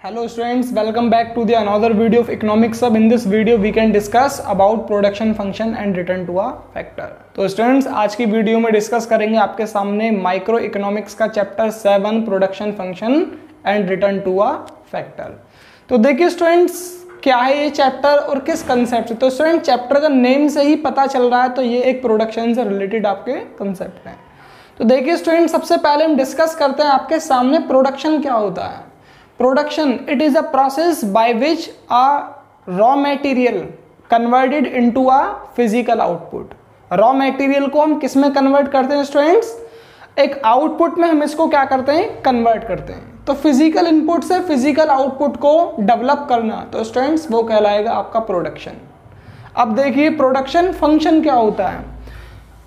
Hello students, welcome back to the another video of economics sub. In this video we can discuss about production function and return to a factor. तो students आज की video में discuss करेंगे आपके सामने micro economics का chapter 7 production function and return to a factor. तो देखिए स्टूडेंट्स क्या है ये चैप्टर और किस कंसेप्ट से। तो स्टूडेंट चैप्टर का नेम से ही पता चल रहा है, तो ये एक प्रोडक्शन से रिलेटेड आपके कंसेप्ट हैं। तो देखिए स्टूडेंट सबसे पहले हम डिस्कस करते हैं आपके सामने प्रोडक्शन क्या होता है। Production it is a process by which a raw material converted into a physical output. Raw material को हम किस में कन्वर्ट करते हैं स्टूडेंट्स, एक आउटपुट में हम इसको क्या करते हैं, कन्वर्ट करते हैं। तो फिजिकल इनपुट से फिजिकल आउटपुट को डेवलप करना, तो स्टूडेंट्स वो कहलाएगा आपका प्रोडक्शन। अब देखिए प्रोडक्शन फंक्शन क्या होता है।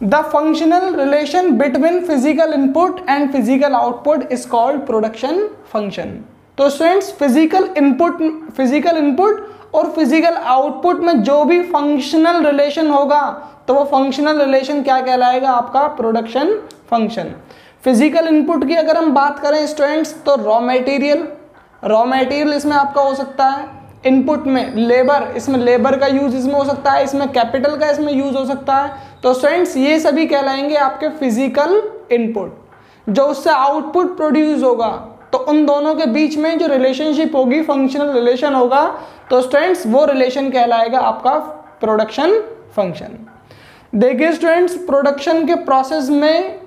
The functional relation between physical input and physical output is called production function. तो स्टूडेंट्स फिजिकल इनपुट और फिजिकल आउटपुट में जो भी फंक्शनल रिलेशन होगा तो वो फंक्शनल रिलेशन क्या कहलाएगा, आपका प्रोडक्शन फंक्शन। फिजिकल इनपुट की अगर हम बात करें स्टूडेंट्स तो रॉ मटेरियल इसमें आपका हो सकता है। इनपुट में लेबर, इसमें लेबर का यूज इसमें हो सकता है, इसमें कैपिटल का इसमें यूज हो सकता है। तो स्टूडेंट्स ये सभी कहलाएंगे आपके फिजिकल इनपुट। जो उससे आउटपुट प्रोड्यूस होगा तो उन दोनों के बीच में जो रिलेशनशिप होगी, फंक्शनल रिलेशन होगा, तो स्टूडेंट्स वो रिलेशन कहलाएगा आपका प्रोडक्शन फंक्शन। देखिए स्टूडेंट्स प्रोडक्शन के प्रोसेस में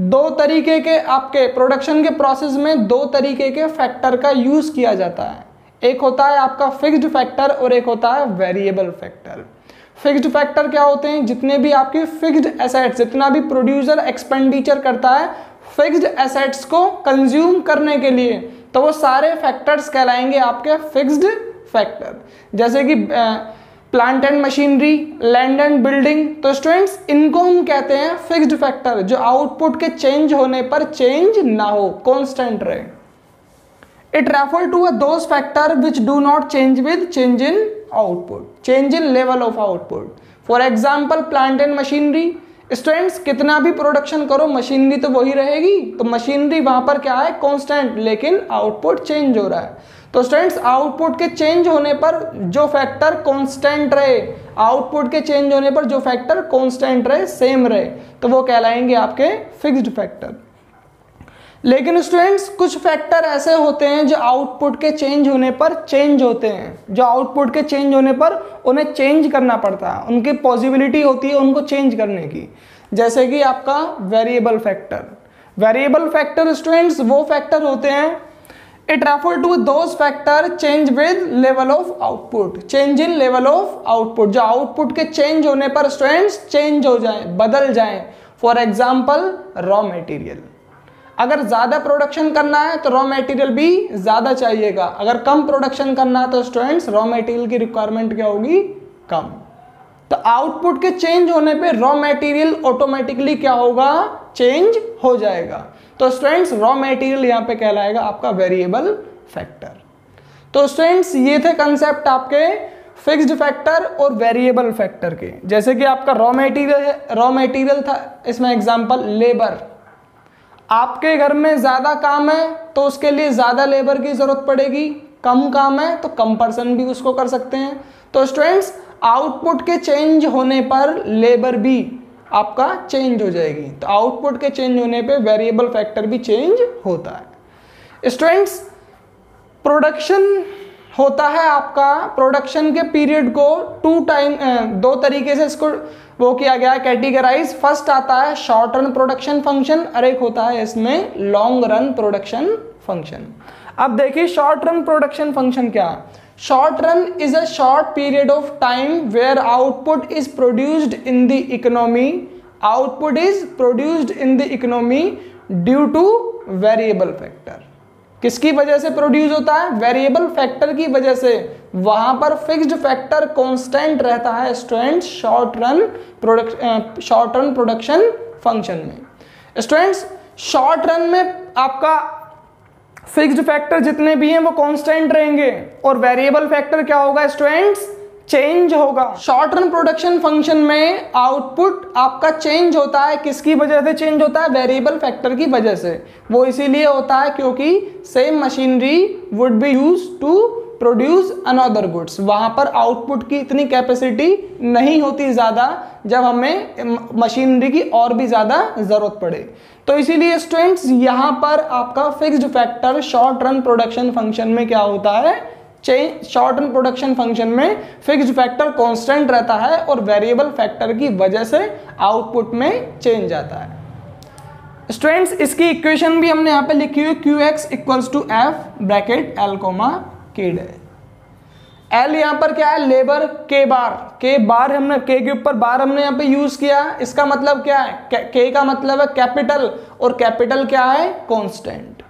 दो तरीके के फैक्टर का यूज किया जाता है। एक होता है आपका फिक्स्ड फैक्टर और एक होता है वेरिएबल फैक्टर। फिक्स्ड फैक्टर क्या होते हैं, जितने भी आपकी फिक्स्ड एसेट्स, जितना भी प्रोड्यूसर एक्सपेंडिचर करता है फिक्स्ड एसेट्स को कंज्यूम करने के लिए, तो वो सारे फैक्टर्स कहलाएंगे आपके फिक्स्ड फैक्टर। जैसे कि plant and machinery, land and building, तो स्टूडेंट्स इनको हम कहते हैं फिक्स्ड फैक्टर, जो आउटपुट के चेंज होने पर चेंज ना हो, कांस्टेंट रहे। It refer to those factor which do not change with change in output, change in level of output. For example plant and machinery, students कितना भी प्रोडक्शन करो मशीनरी तो वही रहेगी, तो मशीनरी वहां पर क्या है, कांस्टेंट, लेकिन आउटपुट चेंज हो रहा है। तो स्टूडेंट्स आउटपुट के चेंज होने पर जो फैक्टर कांस्टेंट रहे, आउटपुट के चेंज होने पर जो फैक्टर कांस्टेंट रहे, सेम रहे, तो वो कहलाएंगे आपके फिक्स्ड फैक्टर। लेकिन स्टूडेंट्स कुछ फैक्टर ऐसे होते हैं जो आउटपुट के चेंज होने पर चेंज होते हैं, जो आउटपुट के चेंज होने पर उन्हें चेंज करना पड़ता है, उनकी पॉसिबिलिटी होती है उनको चेंज करने की। जैसे कि आपका वेरिएबल फैक्टर स्टूडेंट्स वो फैक्टर होते हैं, it refer to those factor change with level of output, change in level of output, जो आउटपुट के चेंज होने पर स्टूडेंट्स चेंज हो जाए, बदल जाए। फॉर एग्जाम्पल रॉ मटेरियल, अगर ज्यादा प्रोडक्शन करना है तो रॉ मटेरियल भी ज्यादा चाहिएगा, अगर कम प्रोडक्शन करना है तो स्टूडेंट्स रॉ मटेरियल की रिक्वायरमेंट क्या होगी, कम। तो आउटपुट के चेंज होने पे रॉ मटेरियल ऑटोमेटिकली क्या होगा, चेंज हो जाएगा। तो स्टूडेंट्स रॉ मटेरियल यहाँ पे कहलाएगा आपका वेरिएबल फैक्टर। तो स्टूडेंट्स ये थे कंसेप्ट आपके फिक्स्ड फैक्टर और वेरिएबल फैक्टर के। जैसे कि आपका रॉ मटेरियल था, इसमें एग्जांपल लेबर, आपके घर में ज्यादा काम है तो उसके लिए ज्यादा लेबर की जरूरत पड़ेगी, कम काम है तो कम पर्सन भी उसको कर सकते हैं। तो स्टूडेंट्स आउटपुट के चेंज होने पर लेबर भी आपका चेंज हो जाएगी, तो आउटपुट के चेंज होने पे वेरिएबल फैक्टर भी चेंज होता है। स्टूडेंट्स प्रोडक्शन होता है आपका, प्रोडक्शन के पीरियड को दो तरीके से इसको वो किया गया है कैटेगराइज। फर्स्ट आता है शॉर्ट रन प्रोडक्शन फंक्शन और एक होता है इसमें लॉन्ग रन प्रोडक्शन फंक्शन। अब देखिए शॉर्ट रन प्रोडक्शन फंक्शन क्या है। Short run is a short period of time where output is produced in the economy due to variable factor. किसकी वजह से प्रोड्यूस होता है, वेरिएबल फैक्टर की वजह से। वहां पर फिक्स्ड फैक्टर कांस्टेंट रहता है students short run production function में। स्टूडेंट्स शॉर्ट रन में आपका फिक्स्ड फैक्टर जितने भी हैं वो कांस्टेंट रहेंगे और वेरिएबल फैक्टर क्या होगा स्टूडेंट्स, चेंज होगा। शॉर्ट रन प्रोडक्शन फंक्शन में आउटपुट आपका चेंज होता है, किसकी वजह से चेंज होता है? वेरिएबल फैक्टर की वजह से। वो इसीलिए होता है क्योंकि same machinery would be use to produce another goods. वहां पर आउटपुट की इतनी कैपेसिटी नहीं होती ज़्यादा जब हमें मशीनरी की और भी ज़्यादा ज़रूरत पड़े। तो इसीलिए स्टूडेंट्स यहाँ पर आपका fixed factor short run production function में क्या होता है? शॉर्ट रन प्रोडक्शन फंक्शन में फिक्स्ड फैक्टर कांस्टेंट रहता है और वेरिएबल फैक्टर की वजह से आउटपुट में चेंज आता है। स्टूडेंट्स इसकी इक्वेशन भी हमने यहाँ पे लिखी हुई, QX equals to F bracket L comma किड है। L यहाँ पर क्या है? लेबर K बार हमने K के ऊपर बार हमने यहाँ पे यूज किया। इसका मतलब क्या है? K का मतलब है कैपिटल, और कैपिटल क्या है? कांस्टेंट।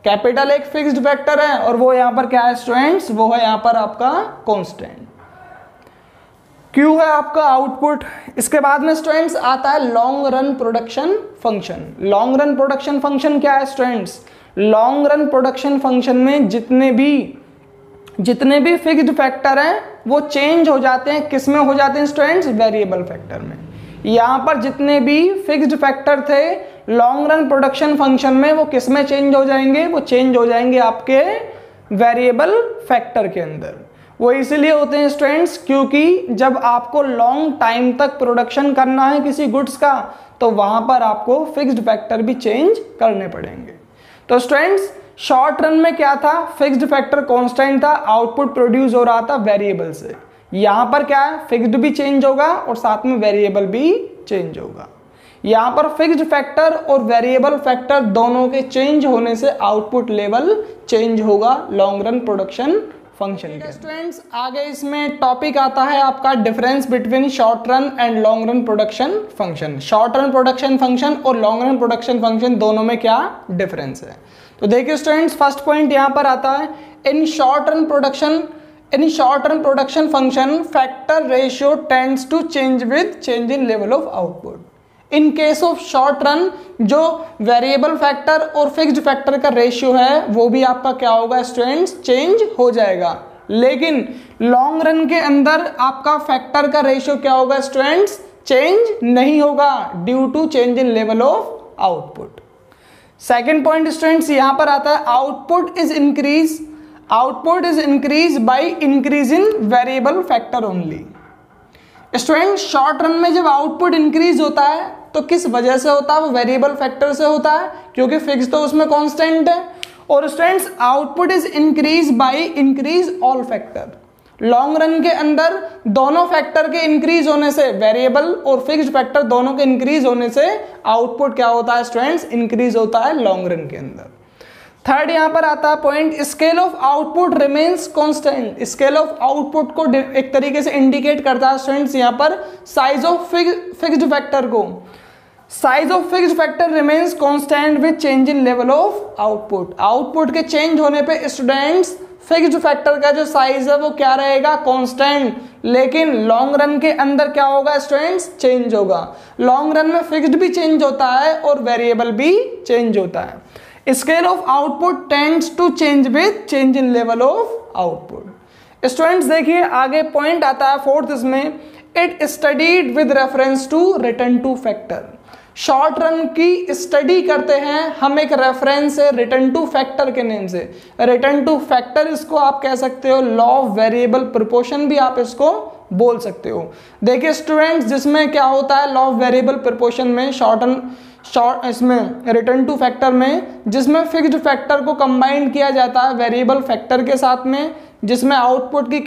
कैपिटल एक फिक्स्ड फैक्टर है और वो यहाँ पर क्या है स्टूडेंट्स? वो है यहाँ पर आपका कांस्टेंट। Q है आपका आउटपुट। इसके बाद में स्टूडेंट्स आता है long run production function. Long run production function क्या है students? Long run production function में जितने भी फिक्स्ड फैक्टर हैं वो चेंज हो जाते हैं। किस में हो जाते हैं स्टूडेंट्स? वेरिएबल फैक्टर में। यहाँ पर जितने भी फिक्स्ड फैक्टर थे लॉन्ग रन प्रोडक्शन फंक्शन में वो किस में चेंज हो जाएंगे? वो चेंज हो जाएंगे आपके वेरिएबल फैक्टर के अंदर। वो इसीलिए होते हैं स्टूडेंट्स क्योंकि जब आपको लॉन्ग टाइम तक प्रोडक्शन करना है किसी गुड्स का तो वहां पर आपको फिक्स्ड फैक्टर भी चेंज करने पड़ेंगे। तो स्टूडेंट्स शॉर्ट रन में क्या था? फिक्स्ड फैक्टर कांस्टेंट था, आउटपुट प्रोड्यूस हो रहा था वेरिएबल से। यहां पर क्या है? फिक्स्ड भी चेंज होगा और साथ में वेरिएबल भी चेंज होगा। यहां पर फिक्स्ड फैक्टर और वेरिएबल फैक्टर दोनों के चेंज होने से आउटपुट लेवल चेंज होगा लॉन्ग रन प्रोडक्शन फंक्शन के। स्टूडेंट्स आगे इसमें टॉपिक आता है आपका difference between short run and long run production function. Short run production function और लॉन्ग रन प्रोडक्शन फंक्शन दोनों में क्या डिफरेंस है? तो देखिए स्टूडेंट्स फर्स्ट पॉइंट यहां पर आता है in short run production function factor ratio tends to change with change in level of output. In case of short run जो वेरिएबल फैक्टर और फिक्स्ड फैक्टर का रेशियो है वो भी आपका क्या होगा स्टूडेंट्स? चेंज हो जाएगा। लेकिन लॉन्ग रन के अंदर आपका फैक्टर का रेशियो क्या होगा स्टूडेंट्स? चेंज नहीं होगा due to change in level of output. Second point students यहां पर आता है output is increase by increase in variable factor only. Student short run में जब आउटपुट इंक्रीज होता है तो किस वजह से होता है? वो वेरिएबल फैक्टर से होता है क्योंकि फिक्स तो उसमें कांस्टेंट है। और students output is increase by increase all factor. Long run के अंदर दोनों फैक्टर के इंक्रीज होने से, वेरिएबल और फिक्स्ड फैक्टर दोनों के इंक्रीज होने से आउटपुट क्या होता है स्टूडेंट्स? इंक्रीज होता है लॉन्ग रन के अंदर। थर्ड यहां पर आता है point scale of output remains constant. Scale of output को एक तरीके से इंडिकेट करता है स्टूडेंट्स यहां पर साइज ऑफ फिक्स्ड फैक्टर को। Size of fixed factor remains constant with change in level of output. Output के चेंज होने पे स्टूडेंट्स फिक्स्ड फैक्टर का जो साइज है वो क्या रहेगा? कांस्टेंट। लेकिन लॉन्ग रन के अंदर क्या होगा स्टूडेंट्स? चेंज होगा। लॉन्ग रन में फिक्स्ड भी चेंज होता है और वेरिएबल भी चेंज होता है। Scale of output tends to change with change in level of output. Students देखिए आगे पॉइंट आता है फोर्थ इसमें it studied with reference to return to factor. Short run की स्टडी करते हैं हम एक रेफरेंस है रिटर्न टू फैक्टर के नेम से। रिटर्न टू फैक्टर इसको आप कह सकते हो, लॉ ऑफ वेरिएबल प्रोपोर्शन भी आप इसको बोल सकते हो। देखिए स्टूडेंट्स जिसमें क्या होता है लॉ ऑफ वेरिएबल प्रोपोर्शन में इसमें रिटर्न टू फैक्टर में जिसमें फिक्स्ड फैक्टर को कंबाइन किया जाता है वेरिएबल फैक्टर के साथ में, जिसमें आउटपुट की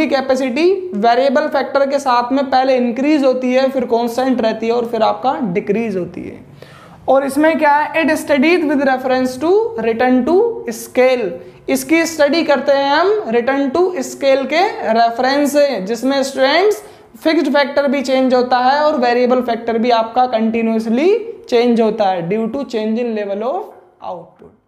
कैपेसिटी वेरिएबल फैक्टर के साथ में पहले इंक्रीज होती है, फिर कांस्टेंट रहती है और फिर आपका डिक्रीज होती है। और इसमें क्या है it studied with reference to return to scale. इसकी स्टडी करते हैं हम रिटर्न टू स्केल के रेफरेंस से, जिसमें स्टूडेंट्स फिक्स्ड फैक्टर भी चेंज होता है और वेरिएबल फैक्टर भी आपका कंटिन्यूअसली चेंज होता है due to change in level of output.